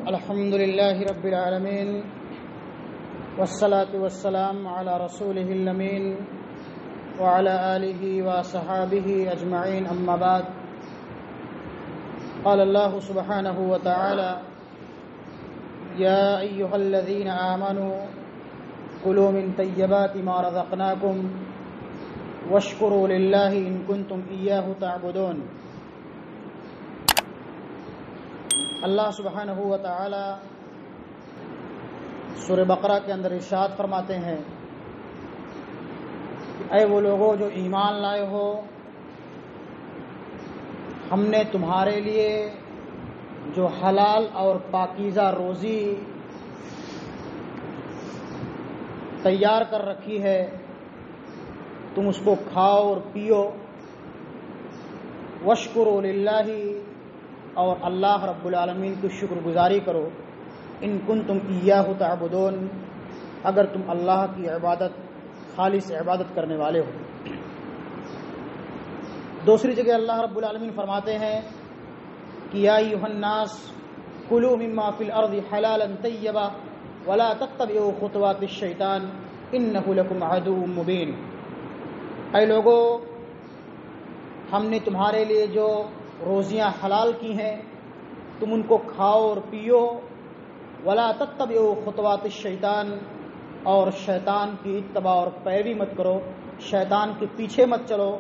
الحمد لله رب العالمين والصلاة والسلام على رسوله الأمين وعلى آله وصحابه أجمعين أما بعد قال الله سبحانه وتعالى يا أيها الذين آمنوا كلوا من طيبات ما رزقناكم واشكروا لله إن كنتم إياه تعبدون۔ اللہ سبحانہ و تعالی سورہ بقرہ کے اندر ارشاد فرماتے ہیں، اے وہ لوگوں جو ایمان لائے ہو، ہم نے تمہارے لیے جو حلال اور پاکیزہ روزی تیار کر رکھی ہے تم اس کو کھاؤ اور پیو، واشکروا للہ، اور اللہ رب العالمین کی شکر گزاری کرو، ان کنتم ایاہ تعبدون، اگر تم اللہ کی عبادت خالص عبادت کرنے والے ہو۔ دوسری جگہ اللہ رب العالمین فرماتے ہیں کہ یا ایھا الناس کلوا مما فی الارض حلالا طیبا ولا تتبعوا خطوات الشیطان انہ لکم عدو مبین۔ اے لوگو، ہم نے تمہارے لیے جو روزیاں حلال کی ہیں تم ان کو کھاؤ اور پیو، ولا تتبعوا خطوات الشیطان، اور شیطان کی اتباع اور پیروی مت کرو، شیطان کے پیچھے مت چلو۔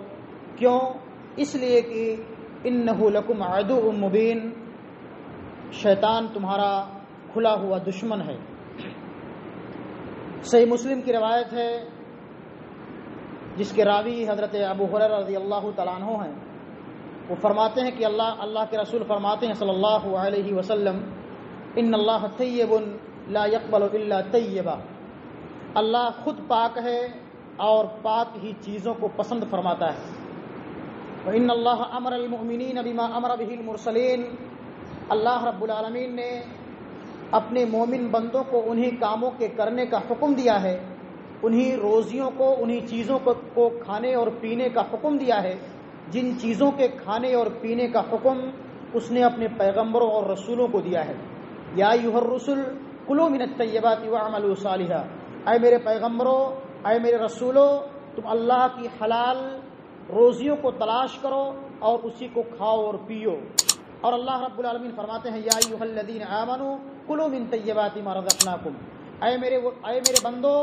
کیوں؟ اس لیے کہ انہ لکم عدو مبین، شیطان تمہارا کھلا ہوا دشمن ہے۔ صحیح مسلم کی روایت ہے جس کے راوی حضرت ابو ہریرہ رضی اللہ تعالیٰ عنہ ہیں، وہ فرماتے ہیں کہ اللہ کے رسول فرماتے ہیں صلی اللہ علیہ وسلم، ان اللہ طیب لا یقبل الا طیبا، اللہ خود پاک ہے اور پاک ہی چیزوں کو پسند فرماتا ہے۔ وان اللہ امر المؤمنین بما امر به المرسلین، اللہ رب العالمین نے اپنے مومن بندوں کو انہی کاموں کے کرنے کا حکم دیا ہے، انہی روزیوں کو، انہی چیزوں کو کھانے اور پینے کا حکم دیا ہے، جن چیزوں کے کھانے اور پینے کا حکم اس نے اپنے پیغمبروں اور رسولوں کو دیا ہے۔ یا ایھا الرسل کلوا من الطیبات واعملوا صالحا، اے میرے پیغمبروں، اے میرے رسولوں، تم اللہ کی حلال روزیوں کو تلاش کرو اور اسی کو کھاؤ اور پیو۔ اور اللہ رب العالمین فرماتے ہیں یا ایھا الذین آمنوا کلوا من طیبات ما رزقناکم، اے میرے بندو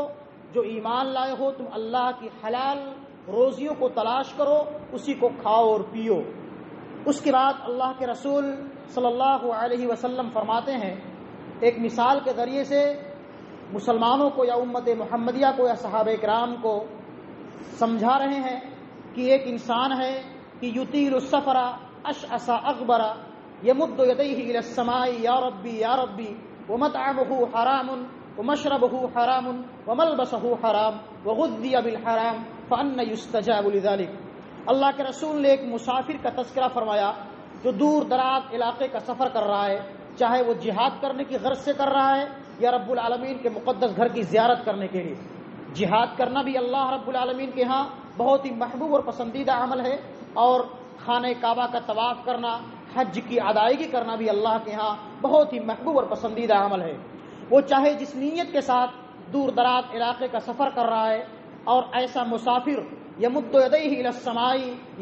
جو ایمان لائے ہو، تم اللہ کی حلال روزیوں کو تلاش کرو، اسی کو کھاؤ اور پیو۔ اس کے بعد اللہ کے رسول صلی اللہ علیہ وسلم فرماتے ہیں، ایک مثال کے ذریعے سے مسلمانوں کو یا امت محمدیہ کو یا صحابہ کرام کو سمجھا رہے ہیں کہ ایک انسان ہے کہ یطیل السفر اشعث اغبر یمد یدیہ الی السماء یا ربی یا ربی ومطعمہ حرام ومشربہ حرام وملبسہ حرام وغذی بالحرام فأنا یستجاب لذلک۔ اللہ کے رسول نے ایک مسافر کا تذکرہ فرمایا جو دور دراز علاقے کا سفر کر رہا ہے، چاہے وہ جہاد کرنے کی غرض سے کر رہا ہے یا رب العالمین کے مقدس گھر کی زیارت کرنے کے لیے۔ جہاد کرنا بھی اللہ رب العالمین کے ہاں بہت ہی محبوب اور پسندیدہ عمل ہے، اور خانہ کعبہ کا طواف کرنا، حج کی ادائیگی کرنا بھی اللہ کے ہاں بہت ہی محبوب اور پسندیدہ عمل ہے۔ وہ چاہے جس نیت کے ساتھ دور دراز علاقے کا سفر کر رہا ہے، اور ایسا مسافر یمد یدیہ الی السماء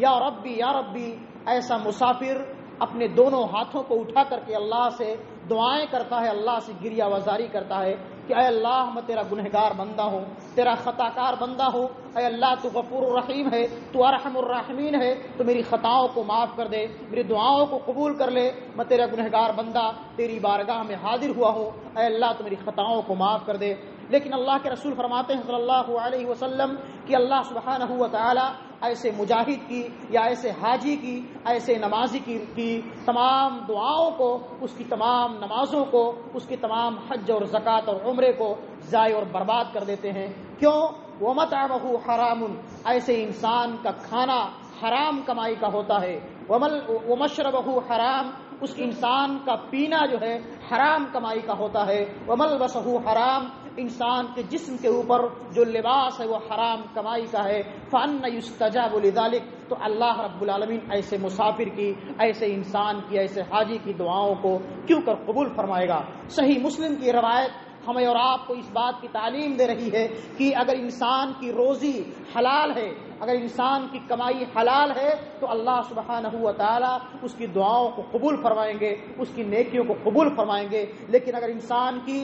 یا ربی یا ربی، ایسا مسافر اپنے دونوں ہاتھوں کو اٹھا کر کے اللہ سے دعائیں کرتا ہے، اللہ سے گریہ وزاری کرتا ہے کہ اے اللہ میں تیرا گنہگار بندہ ہوں، تیرا خطا کار بندہ ہوں، اے اللہ تو غفور الرحیم ہے، تو ارحم الراحمین ہے، تو میری خطاؤں کو معاف کر دے، میری دعاؤں کو قبول کر لے، میں تیرا گنہگار بندہ تیری بارگاہ میں حاضر ہوا ہوں، اے اللہ تو میری خطاؤں کو معاف کر دے۔ لیکن اللہ کے رسول فرماتے ہیں صلی اللہ علیہ وسلم کہ اللہ سبحانہ و تعالی ایسے مجاہد کی یا ایسے حاجی کی، ایسے نمازی کی تمام دعاؤں کو، اس کی تمام نمازوں کو، اس کی تمام حج اور زکوٰۃ اور عمرے کو ضائع اور برباد کر دیتے ہیں۔ کیوں؟ وَمَطْعَمُهُ حَرَامٌ، ایسے انسان کا کھانا حرام کمائی کا ہوتا ہے، وَمَشْرَبُهُ حرام، اس انسان کا پینا جو ہے حرام کمائی کا ہوتا ہے، وَمَلْبَسُهُ حرام، انسان کے جسم کے اوپر جو لباس ہے وہ حرام کمائی کا ہے، فَأَنَّ يُسْتَجَابُ لِذَلِكَ، تو اللہ رب العالمین ایسے مسافر کی، ایسے انسان کی، ایسے حاجی کی دعاؤں کو کیوں کر قبول فرمائے گا؟ صحیح مسلم کی روایت ہمیں اور آپ کو اس بات کی تعلیم دے رہی ہے کہ اگر انسان کی روزی حلال ہے، اگر انسان کی کمائی حلال ہے تو اللہ سبحانہ و تعالی اس کی دعاؤں کو قبول فرمائیں گے، اس کی نیکیوں کو قبول فرمائیں گے۔ لیکن اگر انسان کی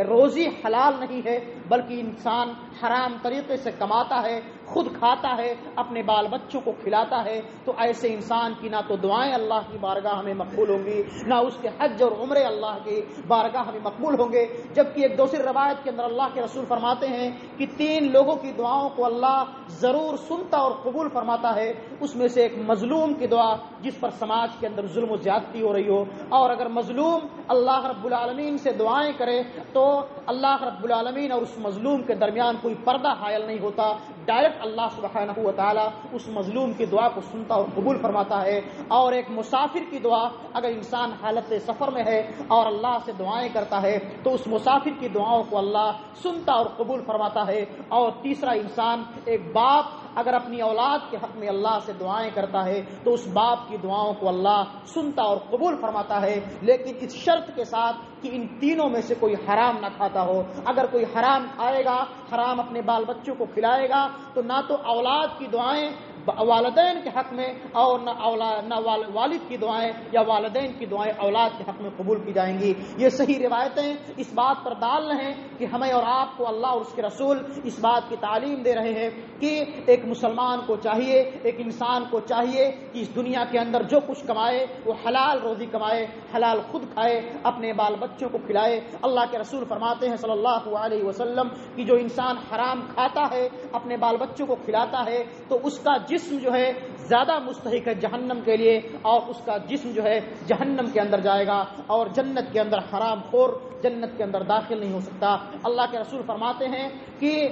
روزی حلال نہیں ہے بلکہ انسان حرام طریقے سے کماتا ہے، خود کھاتا ہے، اپنے بال بچوں کو کھلاتا ہے، تو ایسے انسان کی نہ تو دعائیں اللہ کی بارگاہ میں مقبول ہوں گی، نہ اس کے حج اور عمرے اللہ کی بارگاہ میں مقبول ہوں گے۔ جبکہ ایک دوسری روایت کے اندر اللہ کے رسول فرماتے ہیں کہ 3 لوگوں کی دعاؤں کو اللہ ضرور سنتا اور قبول فرماتا ہے، اس میں سے ایک مظلوم کی دعا جس پر سماج کے اندر ظلم و زیادتی ہو رہی ہو، اور اگر مظلوم اللہ رب العالمین سے دعائیں کرے تو اللہ رب العالمین اور اس مظلوم کے درمیان کوئی پردہ حائل نہیں ہوتا، ڈائریکٹ اللہ سبحانہ و تعالی اس مظلوم کی دعا کو سنتا اور قبول فرماتا ہے۔ اور ایک مسافر کی دعا، اگر انسان حالت سفر میں ہے اور اللہ سے دعائیں کرتا ہے تو اس مسافر کی دعاؤں کو اللہ سنتا اور قبول فرماتا ہے۔ اور تیسرا انسان، ایک باپ اگر اپنی اولاد کے حق میں اللہ سے دعائیں کرتا ہے تو اس باپ کی دعاؤں کو اللہ سنتا اور قبول فرماتا ہے، لیکن اس شرط کے ساتھ کہ ان تینوں میں سے کوئی حرام نہ کھاتا ہو۔ اگر کوئی حرام کھائے گا، حرام اپنے بال بچوں کو کھلائے گا، تو نہ تو اولاد کی دعائیں والدین کے حق میں اور نہ والد کی دعائیں یا والدین کی دعائیں اولاد کے حق میں قبول کی جائیں گی۔ یہ صحیح روایتیں اس بات پر دال ہیں کہ ہمیں اور آپ کو اللہ اور اس کے رسول اس بات کی تعلیم دے رہے ہیں کہ ایک مسلمان کو چاہیے، ایک انسان کو چاہیے کہ اس دنیا کے اندر جو کچھ کمائے وہ حلال روزی کمائے، حلال خود کھائے، اپنے بال بچوں کو کھلائے۔ اللہ کے رسول فرماتے ہیں صلی اللہ علیہ وسلم کہ جو انسان حرام کھاتا ہے، اپنے بال بچوں کو کھلاتا ہے، تو اس کا جسم جو ہے زیادہ مستحق ہے جہنم کے لیے، اور اس کا جسم جو ہے جہنم کے اندر جائے گا، اور جنت کے اندر حرام خور جنت کے اندر داخل نہیں ہو سکتا۔ اللہ کے رسول فرماتے ہیں کہ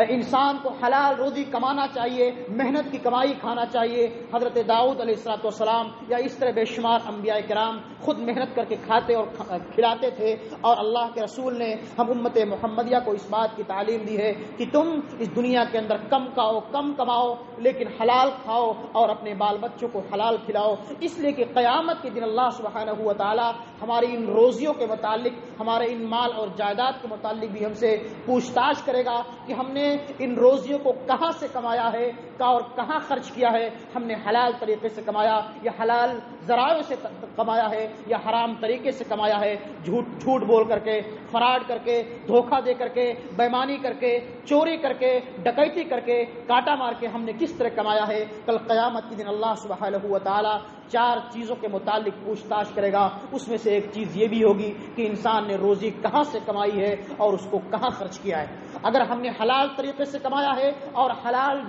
انسان کو حلال روزی کمانا چاہیے، محنت کی کمائی کھانا چاہیے۔ حضرت داؤد علیہ السلام یا اس طرح بے شمار انبیاء کرام خود محنت کر کے کھاتے اور کھلاتے تھے، اور اللہ کے رسول نے ہم امت محمدیہ کو اس بات کی تعلیم دی ہے کہ تم اس دنیا کے اندر کم کھاؤ، کم کماؤ، لیکن حلال کھاؤ اور اپنے بال بچوں کو حلال کھلاؤ، اس لیے کہ قیامت کے دن اللہ سبحانہ و تعالی ہماری ان روزیوں کے متعلق، ہمارے ان مال اور جائیداد کے متعلق بھی ہم سے پوچھ تاچھ کرے گا کہ ہم نے ان روزیوں کو کہاں سے کمایا ہے اور کہاں خرچ کیا ہے، ہم نے حلال طریقے سے کمایا یا حلال ذرائع سے کمایا ہے یا حرام طریقے سے کمایا ہے، جھوٹ بول کر کے، فراڈ کر کے، دھوکہ دے کر کے، بےمانی کر کے، چوری کر کے، ڈکیتی کر کے، کاٹا مار کے ہم نے کس طرح کمایا ہے۔ کل قیامت کے دن اللہ سبحانہ و تعالی 4 چیزوں کے متعلق پوچھ تاچھ کرے گا، اس میں سے ایک چیز یہ بھی ہوگی کہ انسان نے روزی کہاں سے کمائی ہے اور اس کو کہاں خرچ کیا ہے۔ اگر ہم نے حلال طریقے سے کمایا ہے اور حلال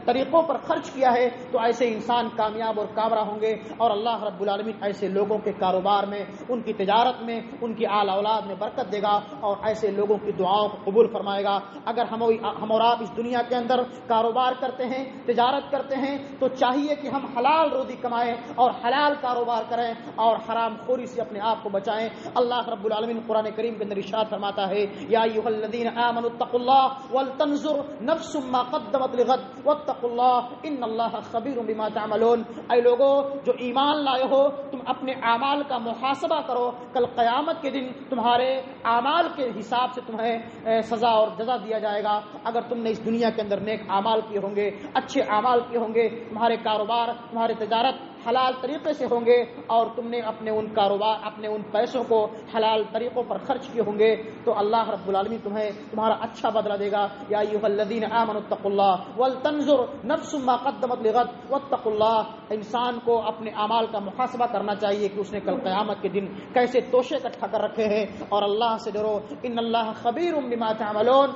طریقوں پر خرچ کیا ہے تو ایسے انسان کامیاب اور کامرا ہوں گے، اور اللہ رب العالمین ایسے لوگوں کے کاروبار میں، ان کی تجارت میں، ان کی آل اولاد میں برکت دے گا اور ایسے لوگوں کی دعاؤں کو قبول فرمائے گا۔ اگر ہم اور آپ اس دنیا کے اندر کاروبار کرتے ہیں، تجارت کرتے ہیں، تو چاہیے کہ ہم حلال روزی کمائیں اور حلال کاروبار کریں اور حرام خوری سے اپنے آپ کو بچائیں۔ اللہ رب العالمین قرآن کریم کے اندر ارشاد فرماتا ہے، یا ایھا الذین آمنوا اتقوا اللہ ولتنظر نفس ما قدمت لغد واتقوا اللہ ان اللہ خبیر بما تعملون۔ اے لوگو جو ایمان لائے ہو، تم اپنے اعمال کا محاسبہ کرو، کل قیامت کے دن تمہارے اعمال کے حساب سے تمہیں سزا اور جزا دیا جائے گا۔ اگر تم نے اس دنیا کے اندر نیک اعمال کیے ہوں گے، اچھے اعمال کیے ہوں گے، تمہارے کاروبار، تمہاری تجارت حلال طریقے سے ہوں گے، اور تم نے اپنے ان کاروبار، اپنے ان پیسوں کو حلال طریقوں پر خرچ کیے ہوں گے، تو اللہ رب العالمین تمہیں تمہارا اچھا بدلہ دے گا۔ یا ایھا الذین آمنوا اتقوا اللہ ولتنظر نفس ما قدمت لغد واتقوا اللہ۔ انسان کو اپنے اعمال کا محاسبہ کرنا چاہیے کہ اس نے کل قیامت کے دن کیسے توشے اکٹھا کر رکھے ہیں، اور اللہ سے ڈرو، ان اللہ خبیر بما تعملون۔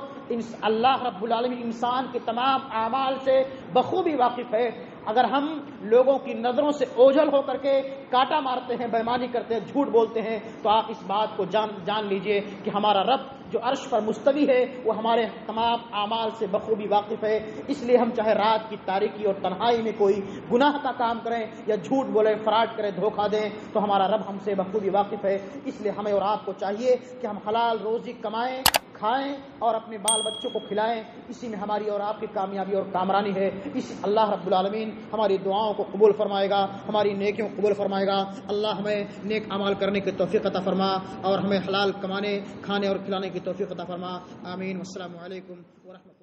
اللہ رب العالمین انسان کے تمام اعمال سے بخوبی واقف ہے۔ اگر ہم لوگوں کی نظروں سے اوجھل ہو کر کے کاٹا مارتے ہیں، بےمانی کرتے ہیں، جھوٹ بولتے ہیں، تو آپ اس بات کو جان لیجئے کہ ہمارا رب جو عرش پر مستوی ہے وہ ہمارے تمام اعمال سے بخوبی واقف ہے۔ اس لیے ہم چاہے رات کی تاریکی اور تنہائی میں کوئی گناہ کا کام کریں یا جھوٹ بولیں، فراڈ کریں، دھوکہ دیں، تو ہمارا رب ہم سے بخوبی واقف ہے۔ اس لیے ہمیں اور آپ کو چاہیے کہ ہم حلال روزی کمائیں، کھائیں اور اپنے بال بچوں کو کھلائیں، اسی میں ہماری اور آپ کی کامیابی اور کامرانی ہے۔ اس اللہ رب العالمین ہماری دعاؤں کو قبول فرمائے گا، ہماری نیکیوں کو قبول فرمائے گا۔ اللہ ہمیں نیک اعمال کرنے کی توفیق عطا فرما اور ہمیں حلال کمانے، کھانے اور کھلانے کی توفیق عطا فرما۔ آمین۔ والسلام علیکم ورحمۃ اللہ۔